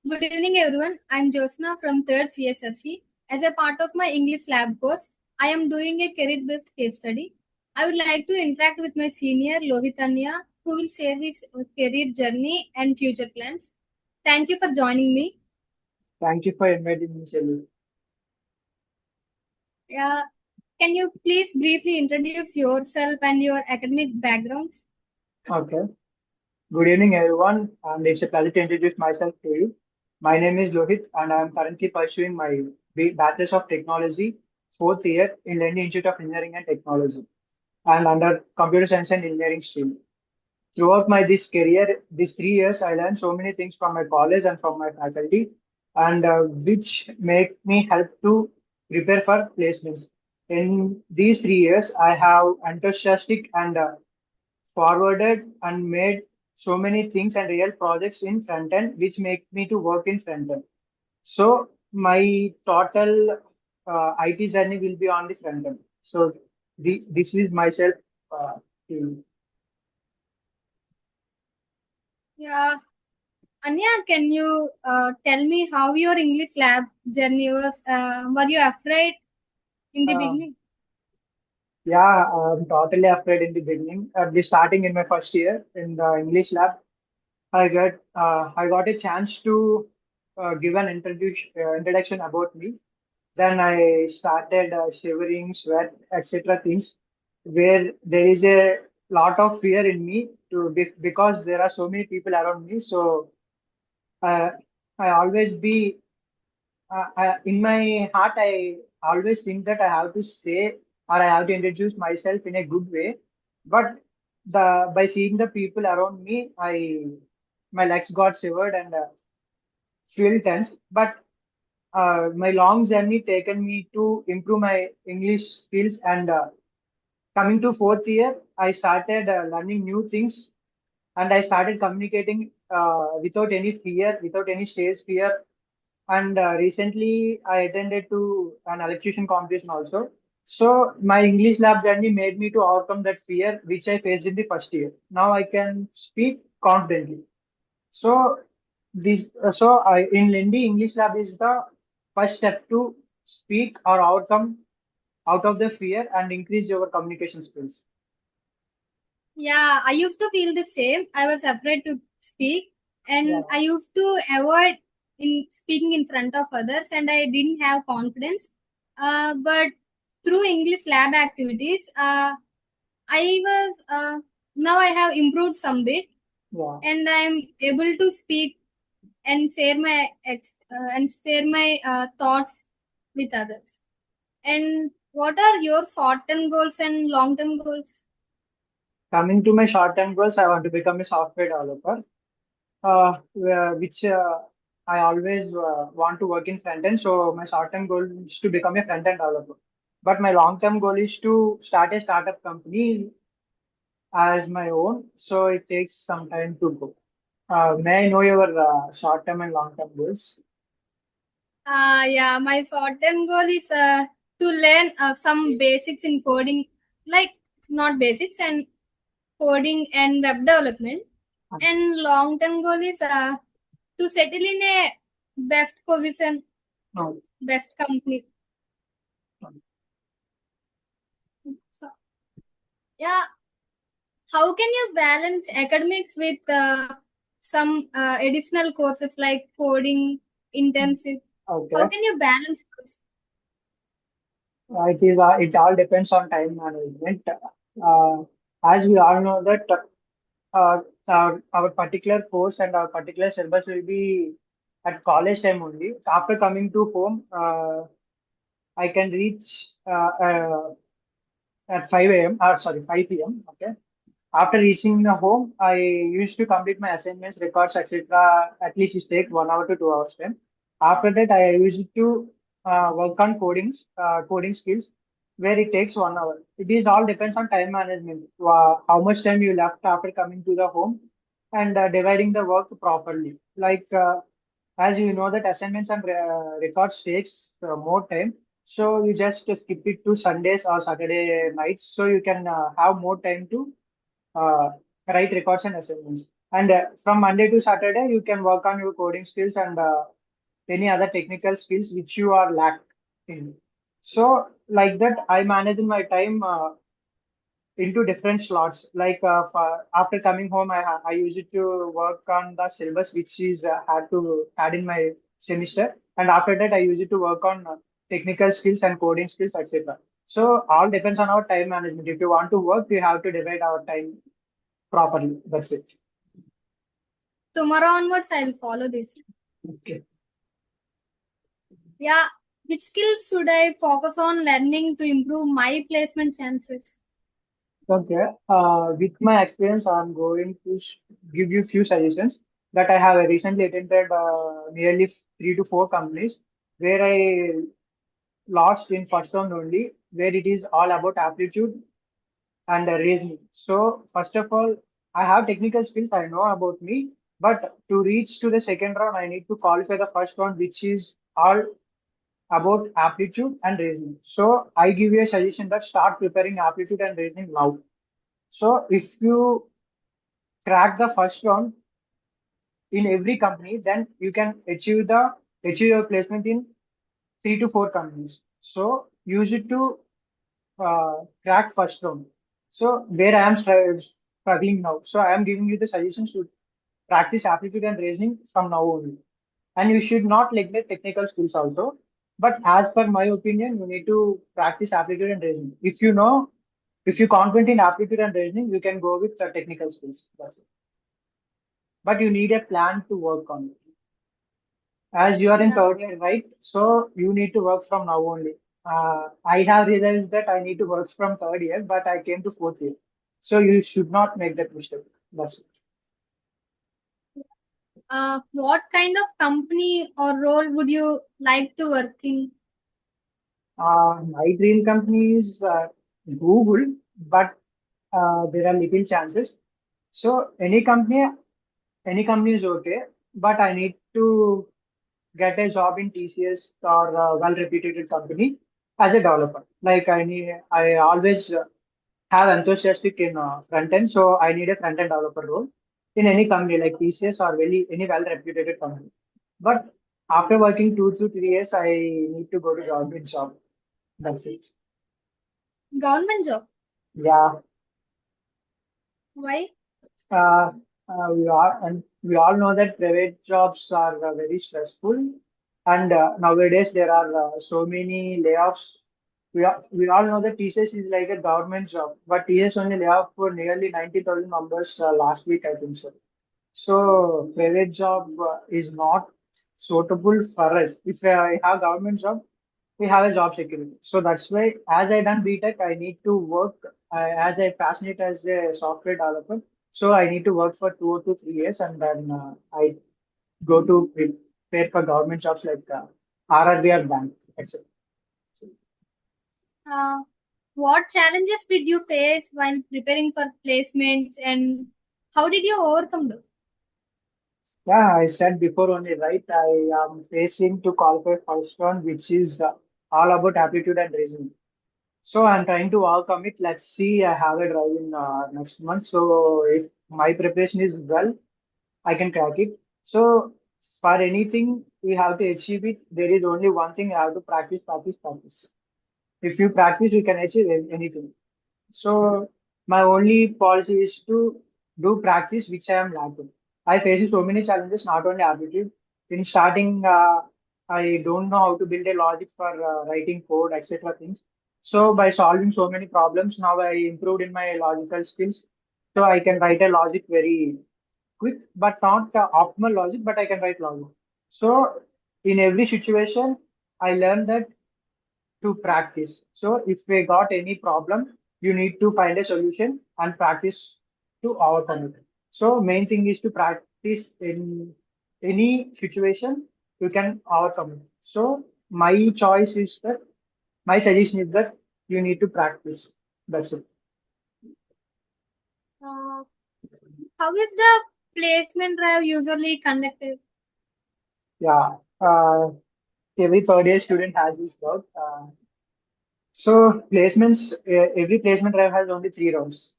Good evening, everyone. I'm Joshna from 3rd CSSE. As a part of my English lab course, I am doing a career-based case study. I would like to interact with my senior Lohitanya, who will share his career journey and future plans. Thank you for joining me. Thank you for inviting me, Shelly. Yeah, can you please briefly introduce yourself and your academic backgrounds? Okay. Good evening, everyone. And it's a pleasure to introduce myself to you. My name is Lohit, and I'm currently pursuing my Bachelor's of Technology, fourth year in Lendi Institute of Engineering and Technology, and under Computer Science and Engineering stream. Throughout my this career, these 3 years, I learned so many things from my college and from my faculty, and which make me help to prepare for placements. In these 3 years, I have enthusiastic and forwarded and made so many things and real projects in front end, which make me to work in front end. So my total IT journey will be on the front end. So this is myself. Uh, to- Yeah, Anya, can you tell me how your English lab journey was? Were you afraid in the uh, beginning? yeah, I'm totally afraid in the beginning. At the starting in my first year in the English lab, I got a chance to give an introduction about me. Then I started shivering, sweat, etc. things where there is a lot of fear in me because there are so many people around me. So uh, I always be in my heart. I always think that I have to say or I have to introduce myself in a good way. But the by seeing the people around me, I my legs got shivered and feel tense. But my long journey taken me to improve my English skills and coming to fourth year, I started learning new things and I started communicating without any fear, without any stage fear. And recently I attended to an electrician competition also. So my English lab journey made me to overcome that fear which I faced in the first year. Now I can speak confidently. So in Lindy, English lab is the first step to speak or outcome out of the fear and increase your communication skills. Yeah, I used to feel the same. I was afraid to speak, Yeah. and I used to avoid in speaking in front of others, and I didn't have confidence. But through English lab activities, I was now I have improved some bit, Yeah. and I'm able to speak and share my thoughts with others. And what are your short-term goals and long-term goals? Coming to my short-term goals, I want to become a software developer, which I always want to work in front end. So my short-term goal is to become a front-end developer. But my long-term goal is to start a startup company as my own. So it takes some time to go. May I know your short-term and long-term goals? Yeah, my short-term goal is to learn some basics in coding, like not basics and coding and web development. And long-term goal is to settle in a best position, No. best company. So, yeah, how can you balance academics with some additional courses like coding, intensive? How Okay. can you balance those? It all depends on time management. As we all know that our particular course and our particular syllabus will be at college time only. So after coming to home, I can reach at 5 a.m. or sorry 5 p.m. Okay. After reaching the home, I used to complete my assignments, records, etc. At least it take 1 hour to 2 hours time. After that, I used to work on coding skills, where it takes 1 hour. It is all depends on time management. How much time you left after coming to the home, and dividing the work properly. Like as you know that assignments and records takes more time, so you just skip it to Sundays or Saturday nights, so you can have more time to uh, write records and assignments. And from Monday to Saturday, you can work on your coding skills and any other technical skills which you are lacked in. So like that, I manage my time into different slots. Like after coming home, I used to work on the syllabus which is had in my semester, and after that I used to work on technical skills and coding skills, etc. So all depends on our time management. If you want to work, we have to divide our time properly. That's it. Tomorrow onwards, I'll follow this. Okay. Yeah. Which skills should I focus on learning to improve my placement chances? Okay. With my experience, I'm going to give you few suggestions that I have recently attended nearly 3 to 4 companies where I lost in first round only, where it is all about aptitude and reasoning. So first of all, I have technical skills, I know about me, but to reach to the second round, I need to qualify the first round, which is all about aptitude and reasoning. So I give you a suggestion that start preparing aptitude and reasoning now. So if you crack the first round in every company, then you can achieve your placement in 3 to 4 companies. So use it to crack first round. So where I am struggling now. So I am giving you the suggestions to practice aptitude and reasoning from now only. And you should not neglect technical skills also. But as per my opinion, you need to practice aptitude and reasoning. If you're confident in aptitude and reasoning, you can go with the technical skills. That's it. But you need a plan to work on it. As you are in Yeah. third year, right? So you need to work from now only. I have realized that I need to work from third year, but I came to fourth year. So you should not make that mistake. That's it. What kind of company or role would you like to work in? My dream company is Google, but there are little chances. So any company is okay, but I need to get a job in TCS or a well-reputed company as a developer. I always have enthusiastic in front end, so I need a front end developer role in any company like TCS or any well-reputed company. But after working 2 to 3 years, I need to go to government job. That's it. Government job. Yeah. Why? Uh, we all know that private jobs are very stressful, and nowadays there are so many layoffs. We all know that TCS is like a government job, but TCS only lay off for nearly 90,000 members last week, I think so. So private job is not suitable for us. If I have government job, we have a job security. So that's why, as I done BTech, I need to work as a passionate as a software developer. So I need to work for 2 to 3 years, and then I go to prepare for government jobs like RRB or bank, etc. Uh, what challenges did you face while preparing for placements and how did you overcome those? Yeah, I said before only, right? I am facing to qualify first one, which is all about aptitude and reasoning. So I'm trying to overcome it. Let's see. I have a drive in next month. So if my preparation is well, I can crack it. So for anything we have to achieve it, there is only one thing: I have to practice, practice, practice. If you practice, you can achieve anything. So my only policy is to do practice, which I am lacking. I face so many challenges, not only aptitude. In starting, I don't know how to build a logic for writing code, etc. things. So by solving so many problems, now I improved in my logical skills. So I can write a logic very quick, but not optimal logic, but I can write logic. So in every situation, I learned that to practice. So if we got any problem, you need to find a solution and practice to overcome it. So main thing is to practice in any situation you can overcome it. So my choice is that my suggestion is that you need to practice. That's it. Uh, how is the placement drive usually conducted? Yeah. Every third year student has this doubt. So placements, every placement drive has only 3 rounds.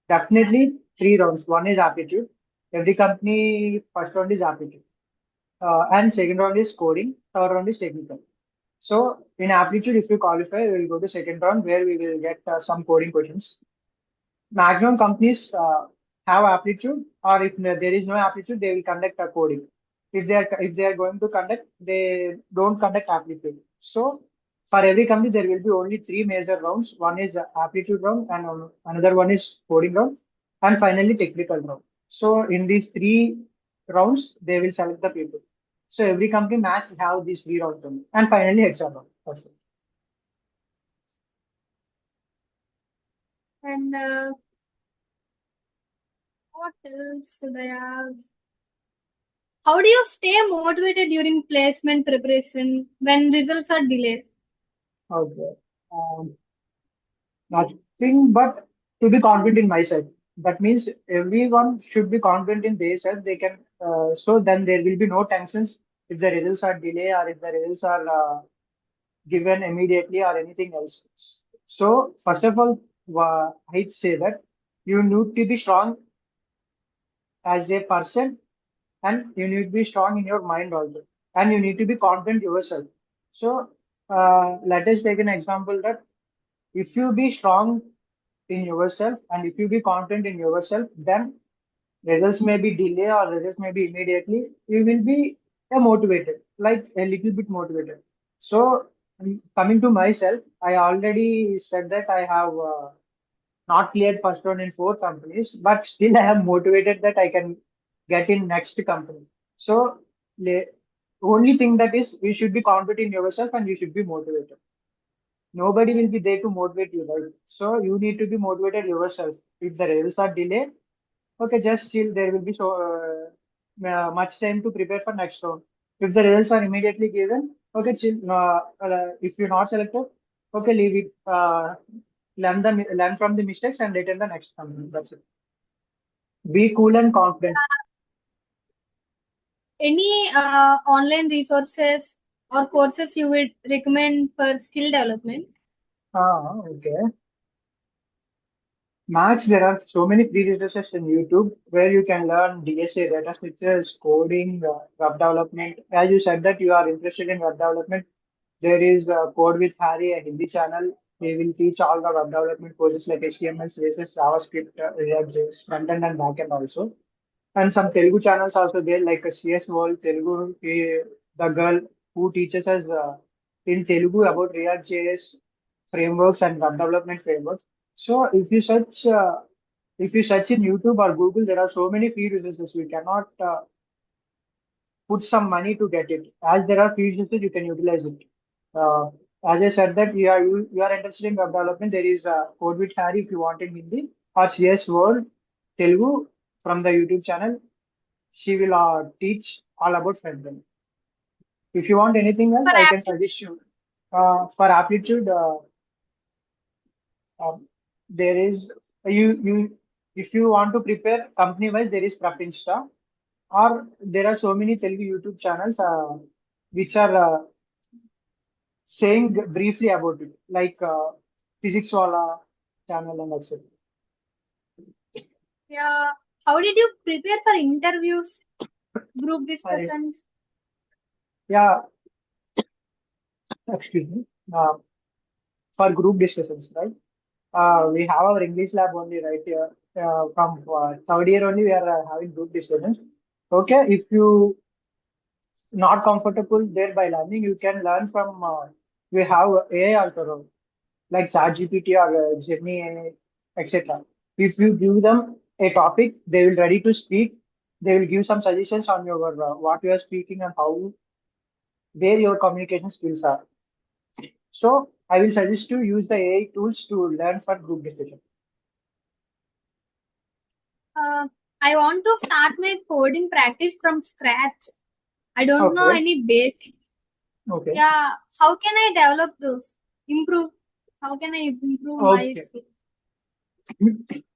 Definitely 3 rounds. One is aptitude. Every company first round is aptitude, and second round is coding, third round is technical. So in aptitude, if you qualify, we will go to second round where we will get some coding questions. Maximum companies have aptitude, or if there is no aptitude, they will conduct a coding. If they are going to conduct, they don't conduct aptitude. So for every company, there will be only three major rounds. One is the aptitude round, and another one is coding round, and finally technical round. So in these three rounds, they will select the people. So every company must have these three rounds only. And finally HR round. That's it. And what else should I ask? How do you stay motivated during placement preparation when results are delayed? Okay. Um, Nothing but to be confident in myself. That means everyone should be confident in themselves. They can, so then there will be no tensions if the results are delayed or if the results are given immediately or anything else. So first of all, I'd say that you need to be strong as a person, and you need to be strong in your mind also, and you need to be confident yourself. So let us take an example that if you be strong in yourself and if you be confident in yourself, then results may be delay or results may be immediately. You will be motivated, like a little bit motivated. So coming to myself, I already said that I have not cleared first round in four companies, but still I am motivated that I can get in next company. So the only thing that is you should be confident in yourself and you should be motivated. Nobody will be there to motivate you, right? So you need to be motivated yourself. If the results are delayed, okay, just chill. There will be so much time to prepare for next round. If the results are immediately given, okay, chill. If you're not selected, okay, leave it. Learn from the mistakes and return the next company. That's it. Be cool and confident. Any online resources or courses you would recommend for skill development? Okay. Max, there are so many free resources in YouTube where you can learn DSA, data structures, coding, web development. As you said that you are interested in web development, there is Code with Harry, a Hindi channel. They will teach all the web development courses like HTML, CSS, JavaScript, React.js, front end and back end also. And some Telugu channels also there, like a CS World Telugu, the girl who teaches us in Telugu about React.js frameworks and web development frameworks. So if you search in YouTube or Google, there are so many free resources. We cannot put some money to get it. As there are free resources, you can utilize it. Uh, as I said that you are interested in web development, there is Code with Harry if you want in Hindi or CS World Telugu from the YouTube channel. She will teach all about front end. If you want anything else, For I can aptitude, suggest you. For aptitude, um, there is you if you want to prepare company wise, there is Prep Insta, or there are so many Telugu YouTube channels which are saying briefly about it, like Physics Wala channel and etc. yeah. How did you prepare for interviews, group I, discussions? yeah, excuse me. For group discussions, right? We have our English lab only right here. From third year only, we are having group discussions. Okay, if you not comfortable there by learning, you can learn from. We have AI also, like ChatGPT or Gemini, etc. If you give them a topic, they will ready to speak. They will give some suggestions on your what you are speaking and how where your communication skills are. So I will suggest you use the AI tools to learn for group discussion. Uh, I want to start my coding practice from scratch. I don't know Okay. any basics. Okay. Yeah, how can I develop those? Improve. How can I improve my Okay. skills?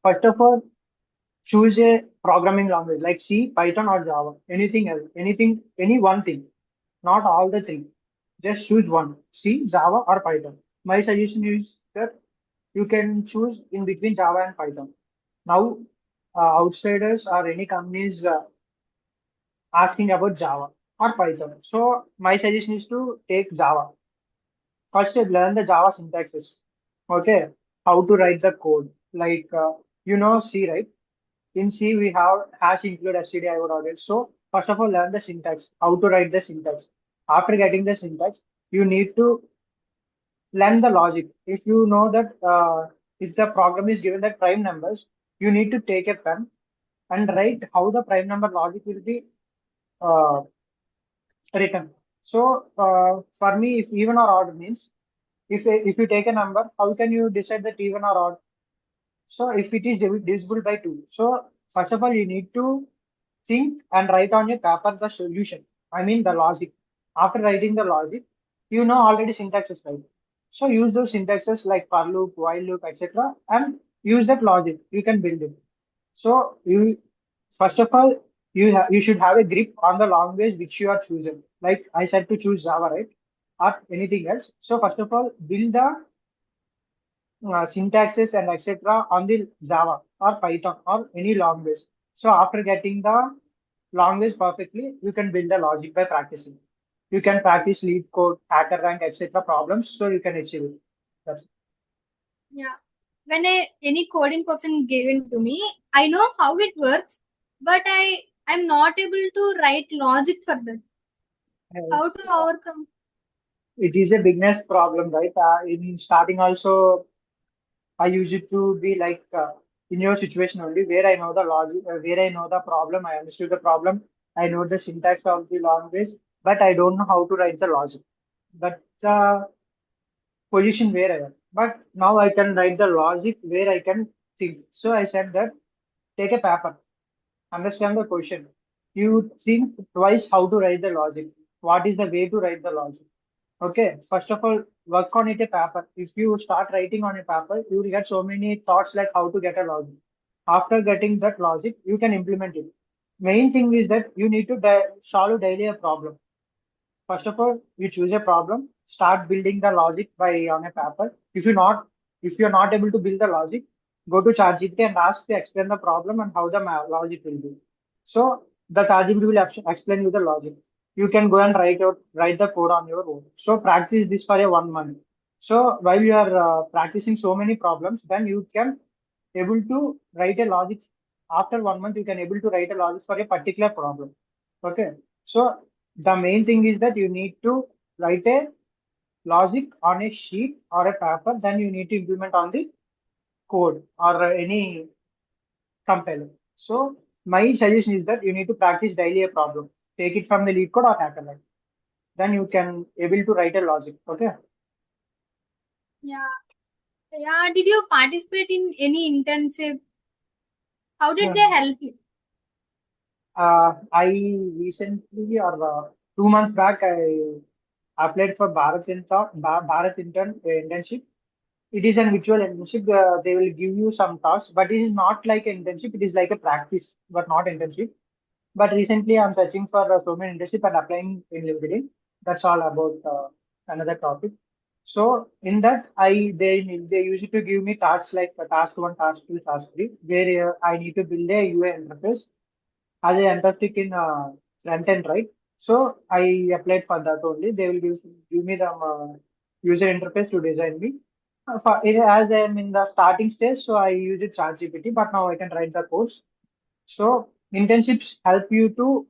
First of all, choose a programming language like C, Python, or Java. Anything else, anything, any one thing, not all the three. Just choose one, C, Java, or Python. My suggestion is that you can choose in between Java and Python. Now, outsiders or any companies asking about Java or Python. So my suggestion is to take Java. First, learn the Java syntaxes. Okay, how to write the code. Like C, right? In C, we have hash include stdio order. So first of all, learn the syntax, how to write the syntax. After getting the syntax, you need to learn the logic. If you know that if the program is given that prime numbers, you need to take a pen and write how the prime number logic will be uh, written. So for me, if even or odd means, if you take a number, how can you decide that even or odd? So if it is divisible by 2, so first of all, you need to think and write on your paper the solution. I mean the logic. After writing the logic, you know already syntaxes, right? So use those syntaxes like for loop, while loop, etc. and use that logic. You can build it. So you first of all you should have a grip on the language which you are choosing. Like I said to choose Java, right? Or anything else. So first of all, build the syntaxes and etc. on the Java or Python or any language. So after getting the language perfectly, you can build the logic by practicing. You can practice lead code, hacker rank, etc. problems, so you can achieve it. That's it. Yeah. When any coding question given to me, I know how it works, but I'm not able to write logic for that. How Yes. to overcome? It is a beginner's problem, right? In starting also, I use it to be like in your situation only, where I know the logic, where I know the problem, I understood the problem, I know the syntax of the language, but I don't know how to write the logic. But position where I am. But now I can write the logic where I can think. So I said that take a paper, understand the question. You think twice how to write the logic. What is the way to write the logic? Okay, first of all, work on it a paper. If you start writing on a paper, you will get so many thoughts like how to get a logic. After getting that logic, you can implement it. Main thing is that you need to solve daily a problem. First of all, you choose a problem, start building the logic by on a paper. If you're not able to build the logic, go to ChatGPT and ask to explain the problem and how the logic will be. So the ChatGPT will explain you the logic. You can go and write the code on your own. So practice this for a 1 month. So while you are practicing so many problems, then you can able to write a logic. After 1 month, you can able to write a logic for a particular problem. Okay. So the main thing is that you need to write a logic on a sheet or a paper, then you need to implement on the code or any compiler. So my suggestion is that you need to practice daily a problem. Take it from the lead code or hacker. Then you can able to write a logic. Okay. Yeah. Yeah. Did you participate in any intensive? How did Yeah. they help you? I recently or 2 months back I applied for Bharat internship. It is an virtual internship. They will give you some tasks, but it is not like an internship. It is like a practice, but not internship. But recently, I'm searching for so many internship and applying in LinkedIn. That's all about another topic. So in that, they used to give me tasks like task one, task two, task three, where I need to build a UI interface as a interested in front end, right? So I applied for that only. They will give me the user interface to design me. As I am in the starting stage, so I use it ChatGPT, but now I can write the codes. So internships help you to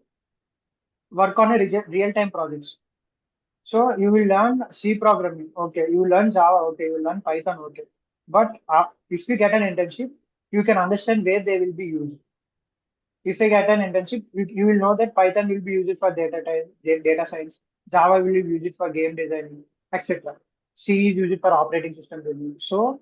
work on a real-time projects. So you will learn C programming, okay. You will learn Java, okay. You will learn Python, okay. But if you get an internship, you can understand where they will be used. If I get an internship, you will know that Python will be used for data science, Java will be used for game designing, etc. C is used for operating system review. So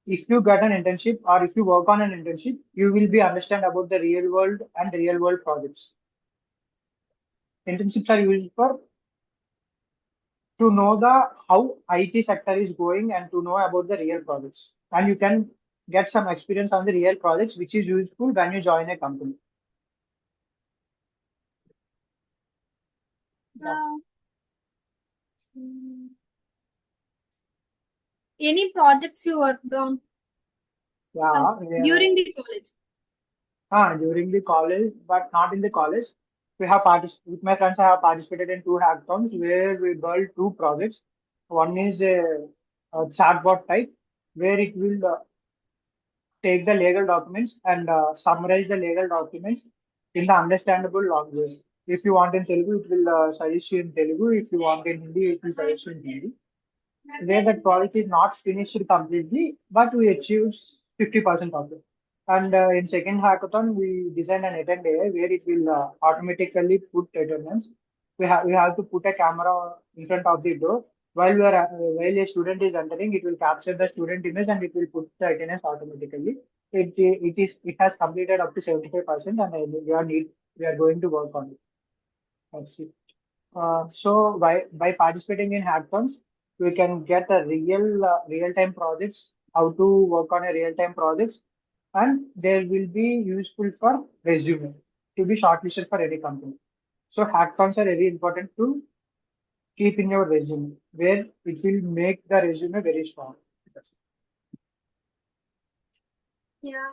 if you get an internship or if you work on an internship, you will be understand about the real world and real world projects. Internships are used for to know the how IT sector is going and to know about the real projects. And you can get some experience on the real projects, which is useful when you join a company. That's Uh, mm, any projects you worked on some yeah. during the college? During the college, but not in the college. We have with my friends. I have participated in two hackathons where we built two projects. One is a chatbot type where it will take the legal documents and summarize the legal documents in the understandable language. If you want in Telugu, it will suggest you in Telugu. If you want in Hindi, it will suggest you in Hindi. Where that project is not finished completely, but we achieved 50% of it. And in second hackathon, we designed an attend AI where it will automatically put attendance. We have to put a camera in front of the door while a student is entering. It will capture the student image and it will put the attendance automatically. It has completed up to 75%, and we are going to work on it. That's it. So by participating in hackathons, we can get a real time projects, how to work on a real time projects, and they will be useful for resume to be shortlisted for any company. So hackathons are very important to keep in your resume, where it will make the resume very strong. Yeah.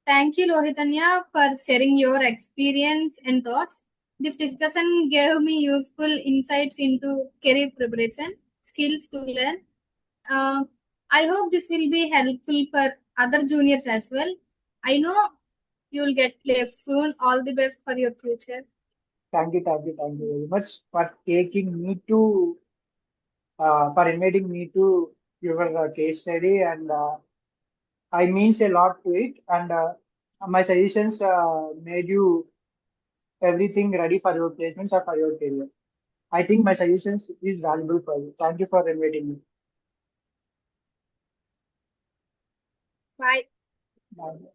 Thank you, Lohitanya, for sharing your experience and thoughts. This discussion gave me useful insights into career preparation, skills to learn. Uh, I hope this will be helpful for other juniors as well. I know you'll get placed soon. All the best for your future. Thank you very much for taking me to for inviting me to your case study, and I means a lot to it, and my suggestions made you everything ready for your placements or for your career. I think my suggestions is valuable for you. Thank you for inviting me. Bye. Bye.